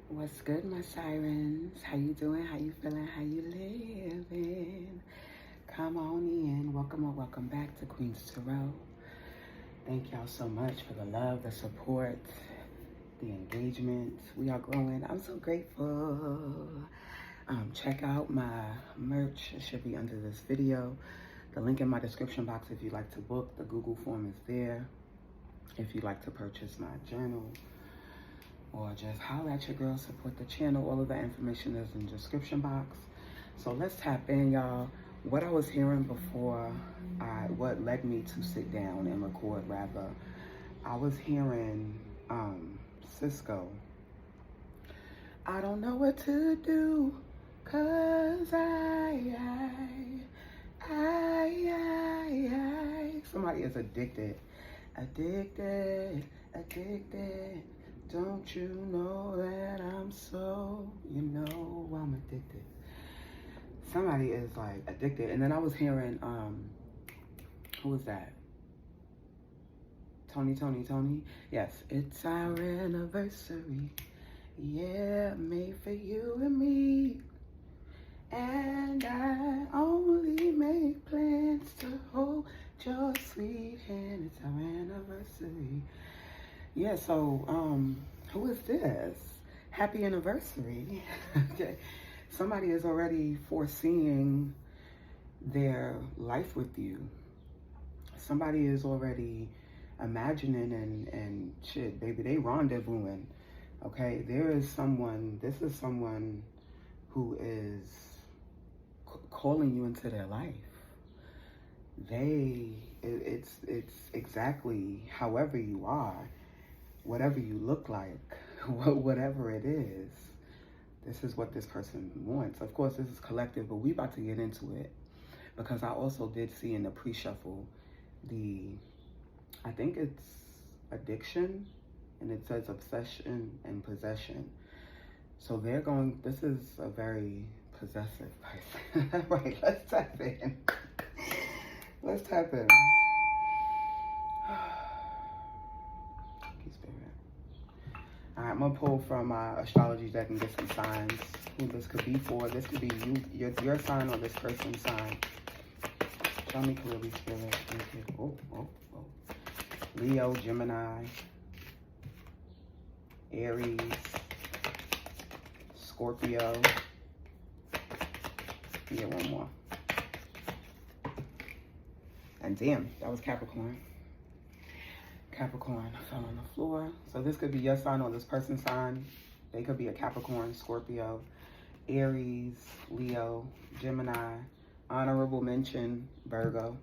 What's good, my sirens? How you doing? How you feeling? How you living? Come on in. Welcome or welcome back to Queen's Tarot. Thank y'all so much for the love, the support, the engagement. We are growing. I'm so grateful. Check out my merch. It should be under this video. The link in my description box if you'd like to book. The Google form is there. If you'd like to purchase my journal, or just holler at your girl, support the channel. All of that information is in the description box. So let's tap in, y'all. What I was hearing before, what led me to sit down and record, rather, I was hearing Cisco. I don't know what to do, 'cause somebody is addicted. Addicted. Don't you know that I'm so, I'm addicted. Somebody is like addicted. And then I was hearing, who was that? Tony. Yes, it's our anniversary. Yeah, made for you and me. And I only make plans to hold your sweet hand. It's our anniversary. Yeah, so, who is this? Happy anniversary. Okay. Somebody is already foreseeing their life with you. Somebody is already imagining and shit, baby, they rendezvousing. Okay, this is someone who is calling you into their life. It's exactly however you are, whatever you look like, whatever it is, this is what this person wants. Of course, this is collective, but we about to get into it, because I also did see in the pre-shuffle I think it's addiction, and it says obsession and possession. So this is a very possessive person. Right, let's tap in. Let's tap in. All right, I'm gonna pull from my astrology deck and get some signs who this could be for. This could be your sign, or this person's sign. Tell me clearly, Spirit. Thank you. Oh. Leo, Gemini, Aries, Scorpio. Yeah, one more. And damn, that was Capricorn. Capricorn fell on the floor. So this could be your sign or this person's sign. They could be a Capricorn, Scorpio, Aries, Leo, Gemini, honorable mention, Virgo.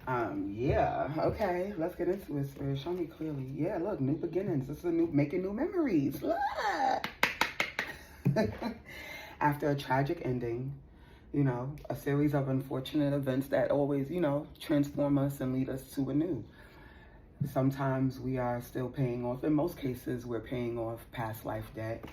Yeah, okay, let's get into it, Spirit. Show me clearly. Yeah, look, new beginnings. This is making new memories. After a tragic ending, a series of unfortunate events that always, transform us and lead us to a new. Sometimes we are still paying off. In most cases, we're paying off past life debt,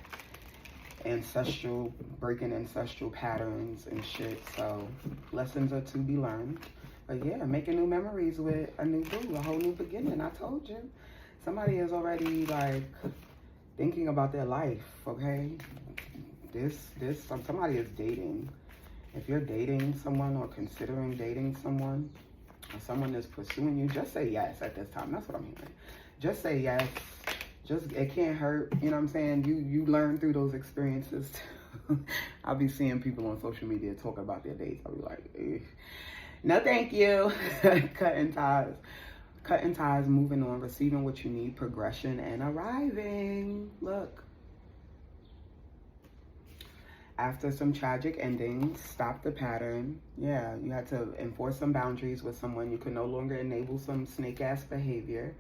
breaking ancestral patterns and shit. So lessons are to be learned. But yeah, making new memories with a new boo, a whole new beginning. I told you. Somebody is already like thinking about their life, okay? Somebody is dating. If you're dating someone or considering dating someone, or someone is pursuing you, just say yes at this time. That's what I'm hearing. Just say yes. It can't hurt. You know what I'm saying? You learn through those experiences too. I'll be seeing people on social media talk about their dates. I'll be like, eh. No, thank you. Cutting ties, moving on, receiving what you need, progression, and arriving. Look. After some tragic endings, stop the pattern. Yeah, you had to enforce some boundaries with someone. You could no longer enable some snake-ass behavior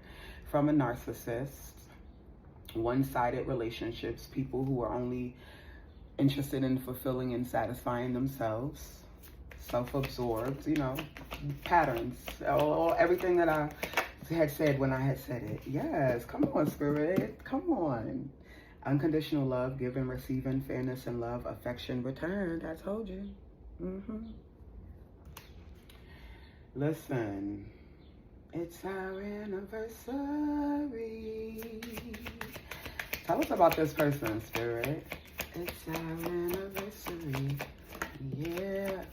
from a narcissist. One-sided relationships, people who are only interested in fulfilling and satisfying themselves. Self-absorbed, patterns. Everything that I had said when I had said it. Yes, come on, Spirit. Come on. Unconditional love, giving, receiving, fairness and love, affection returned. I told you. Listen, it's our anniversary. Tell us about this person, Spirit. It's our anniversary. Yeah.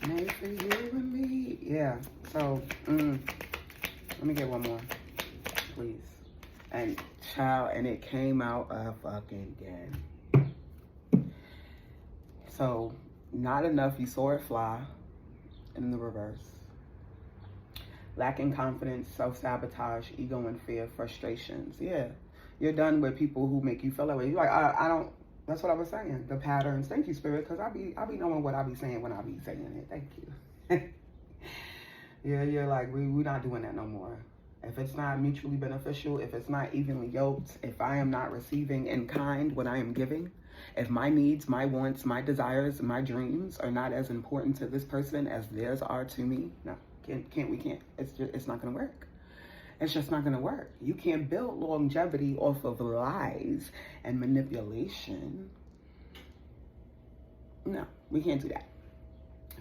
Made for you and me. Yeah. So, let me get one more, please. And child, and it came out again. So, not enough. You saw it fly in the reverse. Lacking confidence, self-sabotage, ego and fear, frustrations. Yeah. You're done with people who make you feel that way. You're like, I don't, that's what I was saying. The patterns. Thank you, Spirit, because I be knowing what I be saying when I be saying it. Thank you. Yeah, you're like, we're not doing that no more. If it's not mutually beneficial, if it's not evenly yoked, if I am not receiving in kind what I am giving, if my needs, my wants, my desires, my dreams are not as important to this person as theirs are to me, no, can't. It's not gonna work. It's just not gonna work. You can't build longevity off of lies and manipulation. No, we can't do that.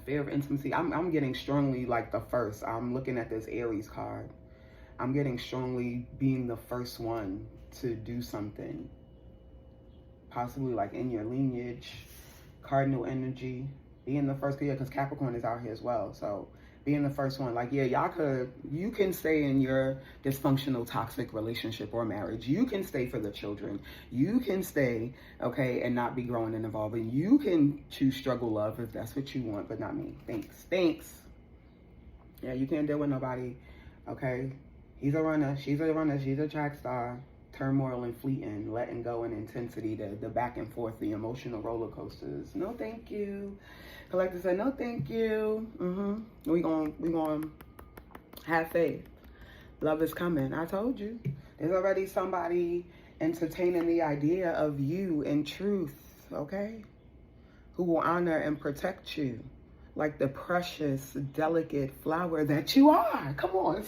Fear of intimacy. I'm getting strongly like the first. I'm looking at this Aries card. I'm getting strongly being the first one to do something. Possibly like in your lineage, cardinal energy. Being the first, yeah, because Capricorn is out here as well. So being the first one, like, yeah, you can stay in your dysfunctional, toxic relationship or marriage. You can stay for the children. You can stay, okay, and not be growing and evolving. You can choose struggle love if that's what you want, but not me. Thanks. Yeah, you can't deal with nobody, okay? He's a runner, she's a track star. Turmoil and fleeting, letting go and intensity, the back and forth, the emotional roller coasters. No, thank you. Collector said, no, thank you. We gonna have faith. Love is coming. I told you. There's already somebody entertaining the idea of you in truth, okay? Who will honor and protect you like the precious, delicate flower that you are. Come on.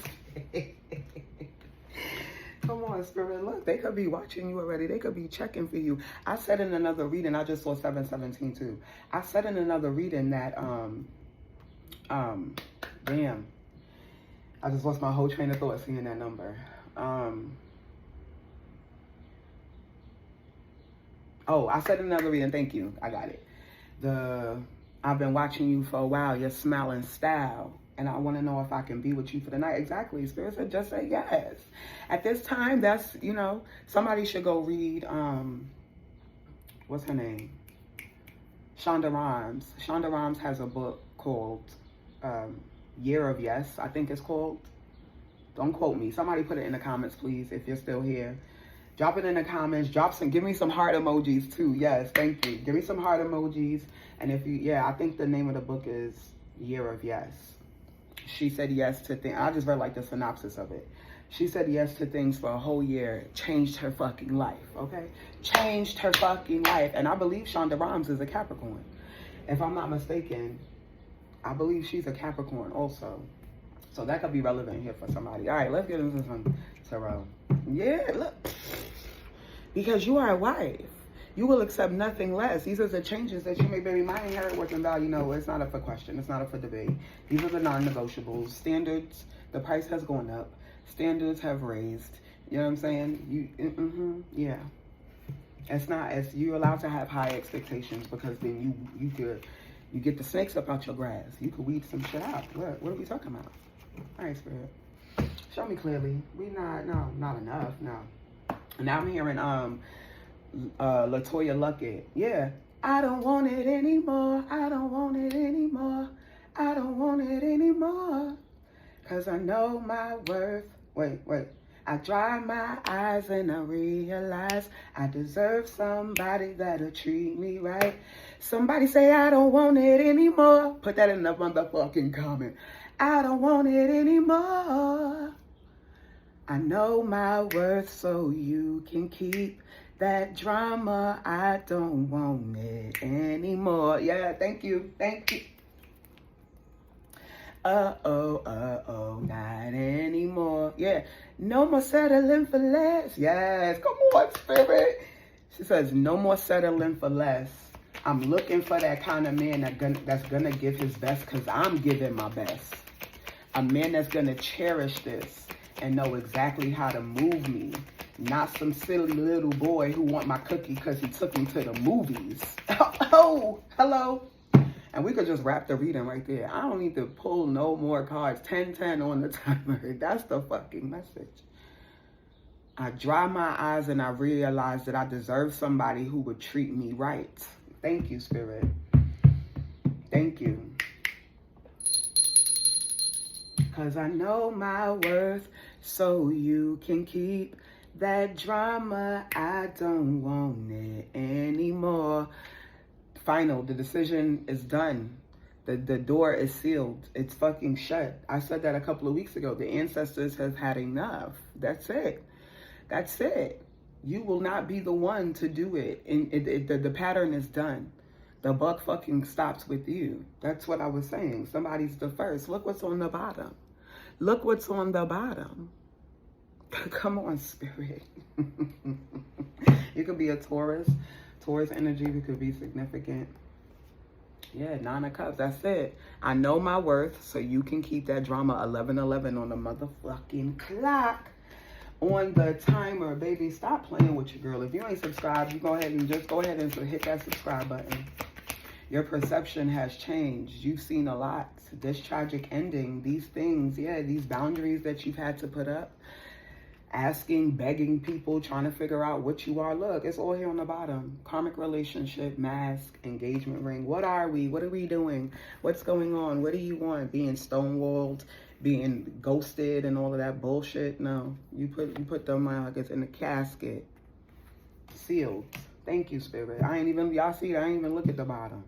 Come on, Spirit. Look, they could be watching you already. They could be checking for you. I said in another reading, I just saw 717 too. I said in another reading that, damn. I just lost my whole train of thought seeing that number. I said in another reading, thank you. I got it. I've been watching you for a while, your smiling style. And I want to know if I can be with you for the night. Exactly. Spirit said, just say yes. At this time, that's, somebody should go read, what's her name? Shonda Rhimes. Shonda Rhimes has a book called Year of Yes, I think it's called. Don't quote me. Somebody put it in the comments, please, if you're still here. Drop it in the comments. Give me some heart emojis, too. Yes, thank you. Give me some heart emojis. And I think the name of the book is Year of Yes. She said yes to things. I just read like the synopsis of it. She said yes to things for a whole year. Changed her fucking life, okay? Changed her fucking life. And I believe Shonda Rhimes is a Capricorn. If I'm not mistaken, I believe she's a Capricorn also. So that could be relevant here for somebody. All right, let's get into some tarot. Yeah, look. Because you are a wife. You will accept nothing less. These are the changes that you may be reminding her worth and value. No, it's not up for question. It's not up for debate. These are the non-negotiables. Standards, the price has gone up. Standards have raised. You know what I'm saying? Yeah. It's not as you're allowed to have high expectations because then you get the snakes up out your grass. You could weed some shit out. What are we talking about? All right, Spirit. Show me clearly. Not enough. No. Now I'm hearing Latoya Luckett. Yeah. I don't want it anymore. I don't want it anymore. I don't want it anymore. Cause I know my worth. Wait. I dry my eyes and I realize I deserve somebody that'll treat me right. Somebody say I don't want it anymore. Put that in the motherfucking comment. I don't want it anymore. I know my worth so you can keep that drama. I don't want it anymore. Yeah, thank you. Not anymore. Yeah, no more settling for less. Yes, come on, Spirit. She says, no more settling for less. I'm looking for that kind of man that's gonna give his best because I'm giving my best. A man that's gonna cherish this and know exactly how to move me Not some silly little boy who want my cookie because he took me to the movies. Oh, hello. And we could just wrap the reading right there. I don't need to pull no more cards. 10-10 on the timer. That's the fucking message. I dry my eyes and I realize that I deserve somebody who would treat me right. Thank you, Spirit. Thank you. Because I know my worth, so you can keep that drama. I don't want it anymore. Final, the decision is done. The door is sealed. It's fucking shut. I said that a couple of weeks ago. The ancestors have had enough. That's it. That's it. You will not be the one to do it. And the pattern is done. The buck fucking stops with you. That's what I was saying. Somebody's the first. Look what's on the bottom. Look what's on the bottom. Come on, Spirit. You could be a Taurus. Taurus energy could be significant. Yeah, 9 of Cups. That's it. I know my worth, so you can keep that drama. 11:11 on the motherfucking clock. On the timer, baby. Stop playing with your girl. If you ain't subscribed, you go ahead and hit that subscribe button. Your perception has changed. You've seen a lot. This tragic ending, these things, yeah, these boundaries that you've had to put up. Asking, begging people, trying to figure out what you are. Look, it's all here on the bottom. Karmic relationship, mask, engagement ring. What are we? What are we doing? What's going on? What do you want? Being stonewalled, being ghosted, and all of that bullshit? No, you put them like it's in a casket, sealed. Thank you, Spirit. Y'all see, I ain't even look at the bottom.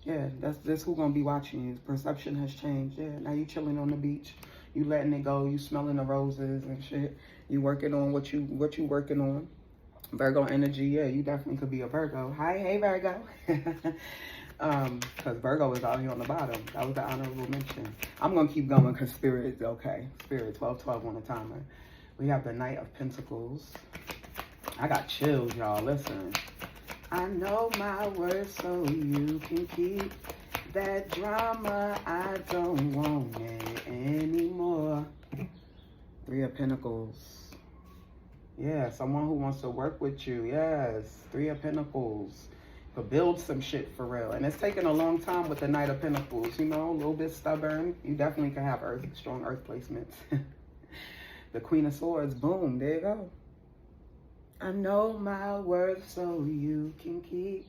Yeah, that's who gonna be watching you. Perception has changed. Yeah, now you chilling on the beach. You letting it go. You smelling the roses and shit. You working on what you working on. Virgo energy. Yeah, you definitely could be a Virgo. Hey Virgo. Because Virgo is out here on the bottom. That was the honorable mention. I'm gonna keep going because Spirit is okay. Spirit 12:12 on the timer. We have the Knight of Pentacles. I got chills, y'all. Listen. I know my worth, so you can keep that drama. I don't want it anymore. 3 of Pentacles. Yeah, someone who wants to work with you. Yes, 3 of Pentacles. But build some shit for real. And it's taken a long time with the Knight of Pentacles. You know, a little bit stubborn. You definitely can have strong earth placements. The Queen of Swords. Boom, there you go. I know my worth, so you can keep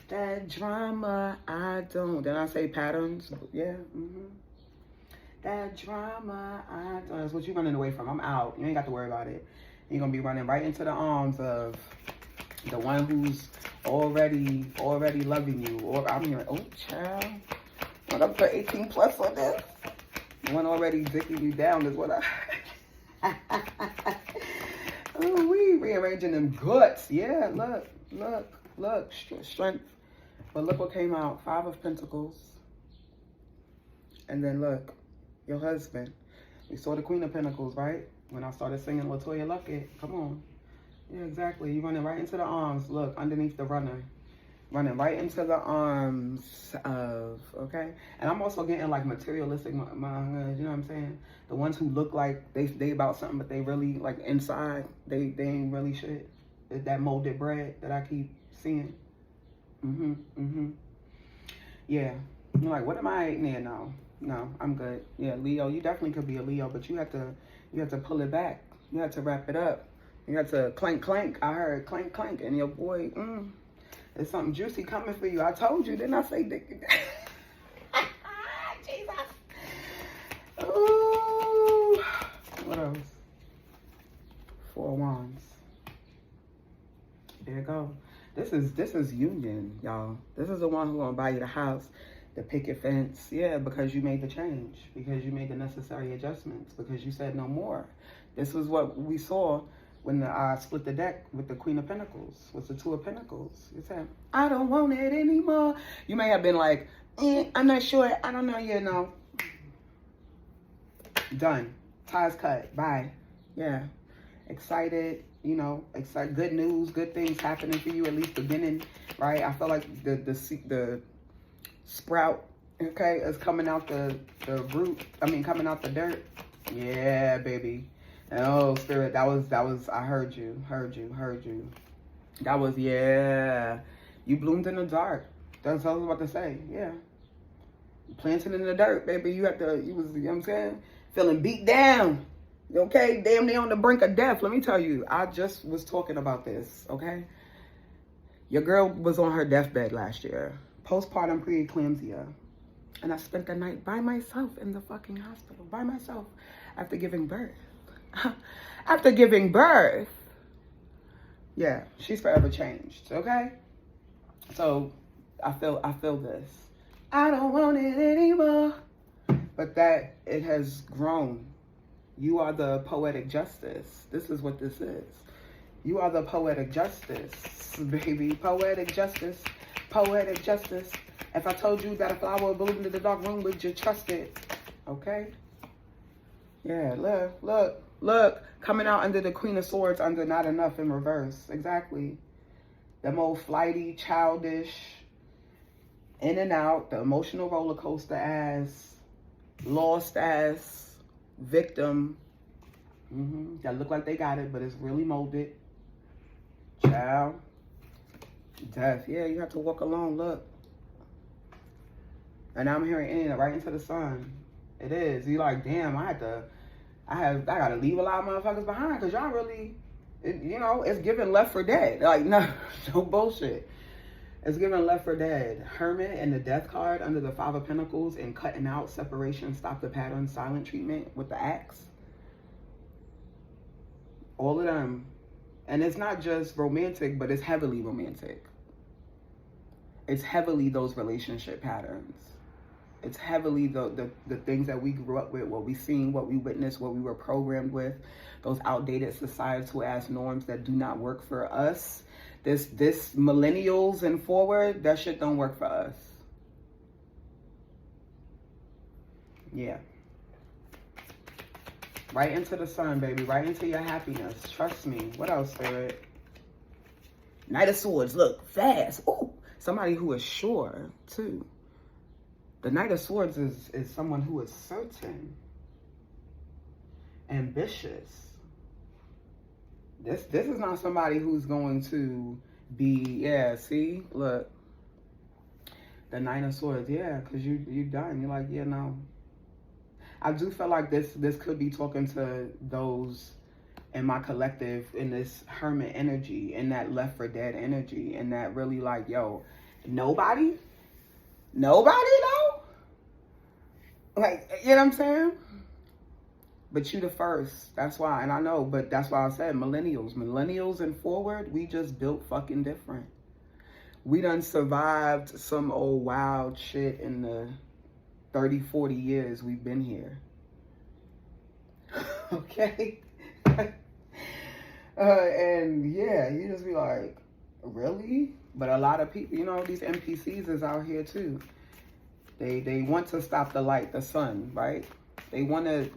that drama. I don't. Did I say patterns? Yeah. That drama. I don't. That's what you're running away from. I'm out. You ain't got to worry about it. You're going to be running right into the arms of the one who's already loving you. Or I'm hearing, oh, child. I'm going to put 18 plus on this. The one already dicking you down is what I... Oh, we rearranging them guts. Yeah, look. Strength. But look what came out. 5 of Pentacles. And then look, your husband. We saw the Queen of Pentacles, right? When I started singing LaToya Luckett. Come on. Yeah, exactly. You're running right into the arms. Look, underneath the runner. Running right into the arms of, okay? And I'm also getting like materialistic, you know what I'm saying? The ones who look like they about something, but they really, like inside, they ain't really shit. It's that molded bread that I keep seeing. Yeah. You're like, what am I eating there now? No, I'm good. Yeah, Leo, you definitely could be a Leo, but you have to pull it back. You have to wrap it up. You have to clank, clank. I heard clank, clank. And your boy, there's something juicy coming for you. I told you, didn't I say dick? Jesus. Ooh. What else? 4 of Wands. There you go. This is union, y'all. This is the one who's gonna buy you the house, the picket fence. Yeah, because you made the change, because you made the necessary adjustments, because you said no more. This was what we saw when I split the deck with the Queen of Pentacles, with the 2 of Pentacles. You said, I don't want it anymore. You may have been like, I'm not sure. I don't know. You know. Done. Ties cut. Bye. Yeah. Excited. You know, excited. Good news. Good things happening for you. At least beginning. Right. I feel like the sprout. Okay, is coming out the root. I mean, coming out the dirt. Yeah, baby. Oh, Spirit, that was, I heard you. That was, yeah. You bloomed in the dark. That's what I was about to say, yeah. Planting in the dirt, baby. You know what I'm saying? Feeling beat down. Okay? Damn near on the brink of death. Let me tell you, I just was talking about this, okay? Your girl was on her deathbed last year. Postpartum preeclampsia. And I spent the night by myself in the fucking hospital. By myself. After giving birth. After giving birth. Yeah, she's forever changed, okay? So, I feel this. I don't want it anymore. But that it has grown. You are the poetic justice. This is what this is. You are the poetic justice, baby. Poetic justice. Poetic justice. If I told you that a flower bloomed in the dark room, would you trust it? Okay? Yeah, look. Coming out under the Queen of Swords, under not enough in reverse. Exactly. Them old flighty, childish, in and out, the emotional roller coaster ass, lost ass, victim. That look like they got it, but it's really molded. Child. Death. Yeah, you have to walk alone. Look. And I'm hearing right into the sun. It is. You like, damn, I gotta leave a lot of motherfuckers behind because y'all really, it's giving Left for Dead. Like, no bullshit. It's giving Left for Dead. Hermit and the Death card under the Five of Pentacles and cutting out, separation, stop the pattern, silent treatment with the axe. All of them. And it's not just romantic, but it's heavily romantic. It's heavily those relationship patterns. It's heavily the things that we grew up with, what we seen, what we witnessed, what we were programmed with, those outdated societal ass norms that do not work for us. This millennials and forward, that shit don't work for us. Yeah. Right into the sun, baby. Right into your happiness. Trust me. What else, Spirit? Knight of Swords. Look, fast. Ooh. Somebody who is sure, too. The Knight of Swords is someone who is certain. Ambitious. This is not somebody who's going to be, yeah, see? Look. The Knight of Swords, yeah, because you done. You're like, yeah, no. I do feel like this could be talking to those in my collective, in this hermit energy, in that Left for Dead energy, and that really like, yo, nobody though? Like, you know what I'm saying? But you the first. That's why, and I know, but that's why I said millennials and forward, we just built fucking different. We done survived some old wild shit in the 30, 40 years we've been here. Okay? And yeah, you just be like, really? But a lot of people, these NPCs is out here too. They want to stop the light, the sun, right? They wanna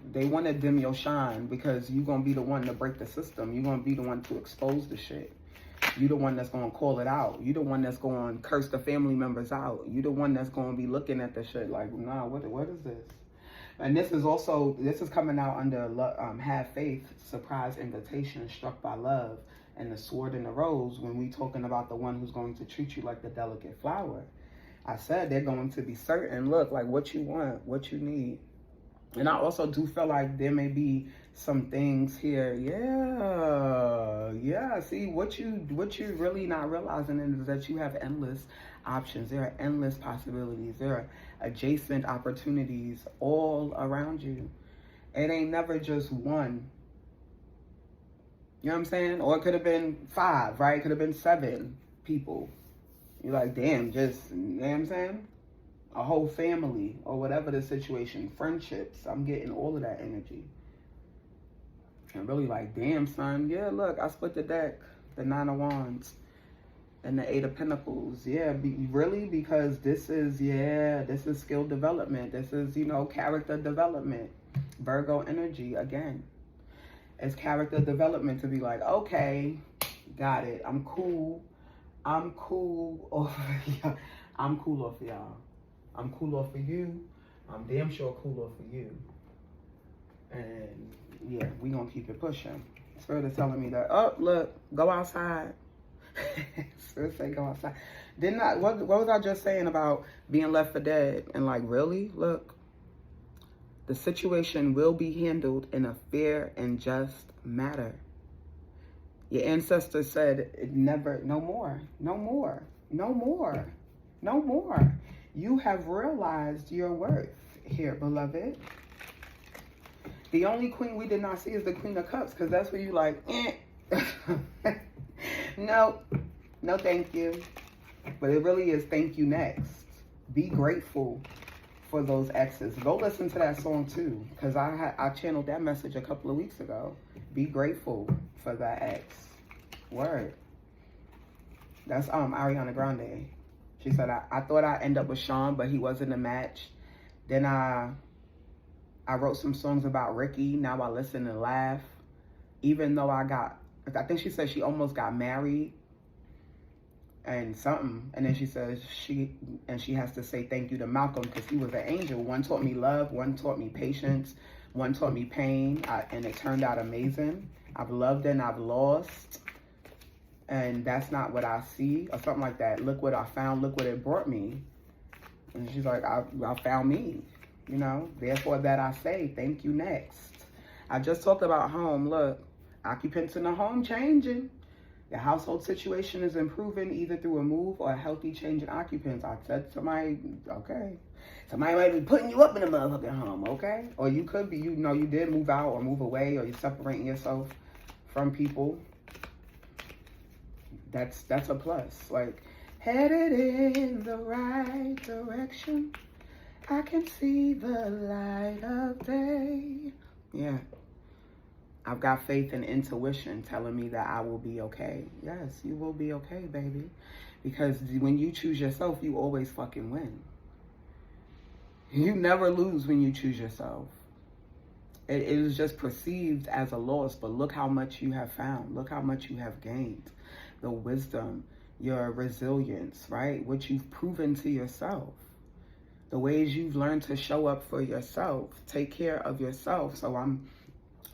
dim your shine because you're gonna be the one to break the system. You're gonna be the one to expose the shit. You the one that's gonna call it out. You the one that's gonna curse the family members out. You the one that's gonna be looking at the shit like, nah, what is this? And this is coming out under Have Faith, Surprise Invitation, Struck by Love, and the Sword and the Rose, when we talking about the one who's going to treat you like the delicate flower. I said they're going to be certain, look, like what you want, what you need. And I also do feel like there may be some things here. Yeah. See, what you really not realizing is that you have endless options. There are endless possibilities. There are adjacent opportunities all around you. It ain't never just one. You know what I'm saying? Or it could have been 5, right? It could have been 7 people. You're like, damn, just, you know what I'm saying? A whole family or whatever the situation, friendships. I'm getting all of that energy. And really like, damn, son. Yeah, look, I split the deck. The 9 of Wands and the 8 of Pentacles. Yeah, really, because this is skill development. This is, character development. Virgo energy, again. It's character development to be like, okay, got it. I'm cool off of y'all. I'm cool off of y'all. I'm cool off of you. I'm damn sure cool off of you. And yeah, we gonna keep it pushing. Spirit is telling me that, oh, look, go outside. Spirit say go outside. Didn't I, what was I just saying about being left for dead? And like, really? Look, the situation will be handled in a fair and just matter. Your ancestors said, never, no more, no more, no more, no more. You have realized your worth here, beloved. The only queen we did not see is the Queen of Cups, because that's where you like, no, no thank you. But it really is thank you next. Be grateful for those exes. Go listen to that song too, because I channeled that message a couple of weeks ago. Be grateful for that ex. Word. That's Ariana Grande. She said, I thought I'd end up with Sean, but he wasn't a match. Then I wrote some songs about Ricky. Now I listen and laugh. Even though I think she said she almost got married and something. And then she says she has to say thank you to Malcolm because he was an angel. One taught me love. One taught me patience. One taught me pain. And it turned out amazing. I've loved and I've lost. And that's not what I see, or something like that. Look what I found, look what it brought me. And she's like, I found me, you know? Therefore that I say, thank you next. I just talked about home. Look, occupants in the home changing. The household situation is improving either through a move or a healthy change in occupants. I said to somebody, okay. Somebody might be putting you up in a motherfucking home, okay? Or you could be, you know, you did move out or move away, or you're separating yourself from people. That's a plus. Like, headed in the right direction. I can see the light of day. Yeah. I've got faith and intuition telling me that I will be okay. Yes, you will be okay, baby. Because when you choose yourself, you always fucking win. You never lose when you choose yourself. It is just perceived as a loss, but look how much you have found. Look how much you have gained. The wisdom, your resilience, right? What you've proven to yourself. The ways you've learned to show up for yourself. Take care of yourself. So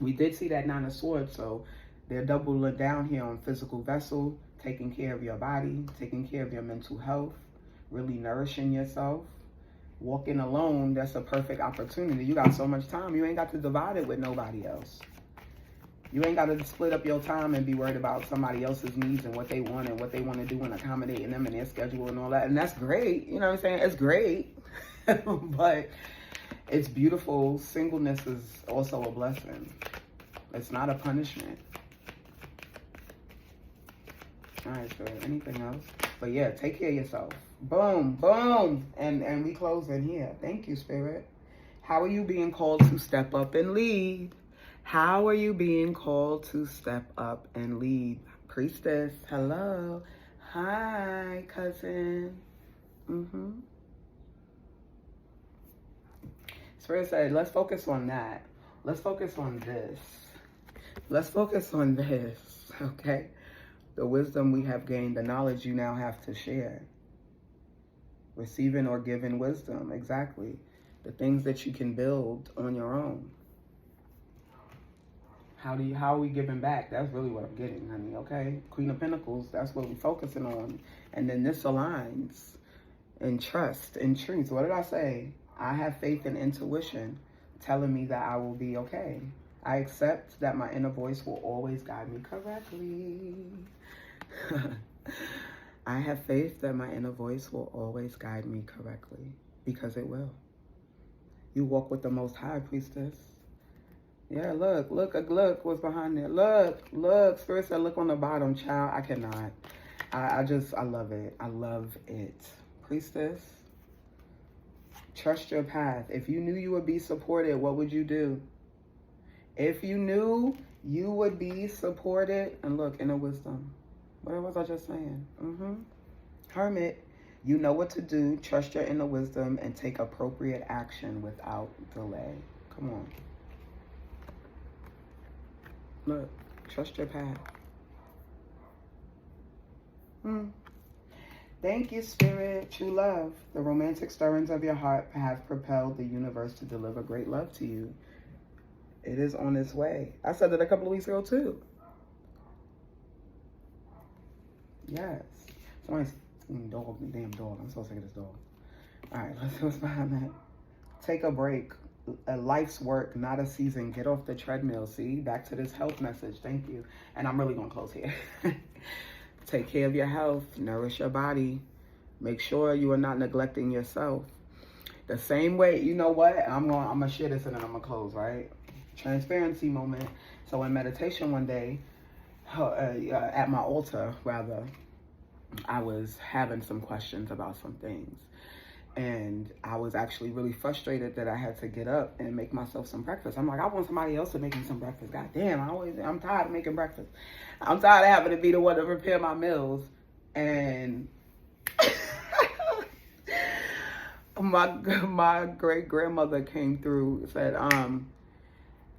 we did see that 9 of Swords, so they're doubling down here on physical vessel, taking care of your body, taking care of your mental health, really nourishing yourself. Walking alone, that's a perfect opportunity. You got so much time, you ain't got to divide it with nobody else. You ain't got to split up your time and be worried about somebody else's needs and what they want and what they want to do and accommodating them and their schedule and all that. And that's great. You know what I'm saying? It's great. But it's beautiful. Singleness is also a blessing. It's not a punishment. All right, so anything else? But yeah, take care of yourself. Boom, boom. And we close in here. Thank you, Spirit. How are you being called to step up and lead? How are you being called to step up and lead? Priestess, hello. Hi, cousin. Spirit said, let's focus on that. Let's focus on this. Let's focus on this, okay? The wisdom we have gained, the knowledge you now have to share. Receiving or giving wisdom, exactly. The things that you can build on your own. How are we giving back? That's really what I'm getting, honey, okay? Queen of Pentacles, that's what we're focusing on. And then this aligns in trust, in truth. What did I say? I have faith and intuition telling me that I will be okay. I accept that my inner voice will always guide me correctly. I have faith that my inner voice will always guide me correctly, because it will. You walk with the Most High, Priestess. Yeah, look what's behind there. Look, Spirit said, look on the bottom, child. I cannot. I love it. I love it. Priestess, trust your path. If you knew you would be supported, what would you do? If you knew you would be supported, and look, inner wisdom. What was I just saying? Hermit, you know what to do. Trust your inner wisdom and take appropriate action without delay. Come on. Look, trust your path. Thank you, Spirit. True love. The romantic stirrings of your heart have propelled the universe to deliver great love to you. It is on its way. I said that a couple of weeks ago too. Yes. Somebody's dog, damn dog. I'm so sick of this dog. All right, let's see what's behind that. Take a break. A life's work, not a season. Get off the treadmill. See, back to this health message. Thank you. And I'm really gonna close here. Take care of your health. Nourish your body. Make sure you are not neglecting yourself. The same way, you know what? I'm gonna share this and then I'm gonna close, right? Transparency moment. So in meditation one day, at my altar, rather, I was having some questions about some things. And I was actually really frustrated that I had to get up and make myself some breakfast. I'm like, I want somebody else to make me some breakfast. God damn, I'm tired of making breakfast. I'm tired of having to be the one to prepare my meals. And my great grandmother came through and said,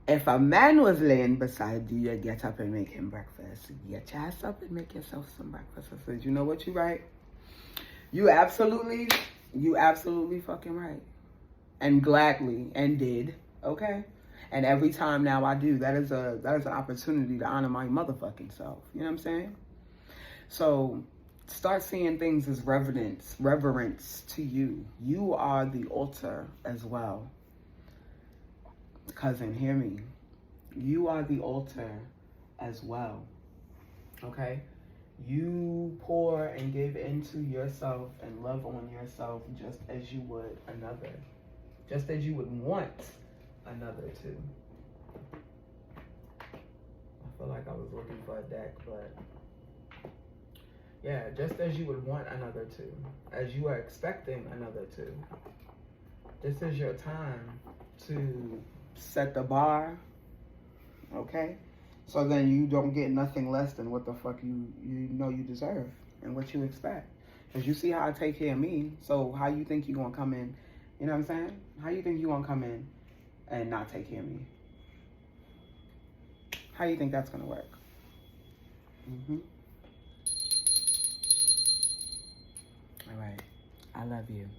if a man was laying beside you, you get up and make him breakfast. Get your ass up and make yourself some breakfast. I said, you know what, you right. You absolutely fucking right. And gladly, and did, okay? And every time now I do, that is an opportunity to honor my motherfucking self. You know what I'm saying? So start seeing things as reverence to you. You are the altar as well. Cousin, hear me. You are the altar as well. Okay? You pour and give into yourself and love on yourself just as you would another. Just as you would want another to. I feel like I was looking for a deck, but yeah, just as you would want another to. As you are expecting another to. This is your time to set the bar, okay? So then you don't get nothing less than what the fuck you know you deserve and what you expect. Because you see how I take care of me, so how you think you gonna come in, you know what I'm saying? How you think you gonna come in and not take care of me? How you think that's gonna work? All right, I love you.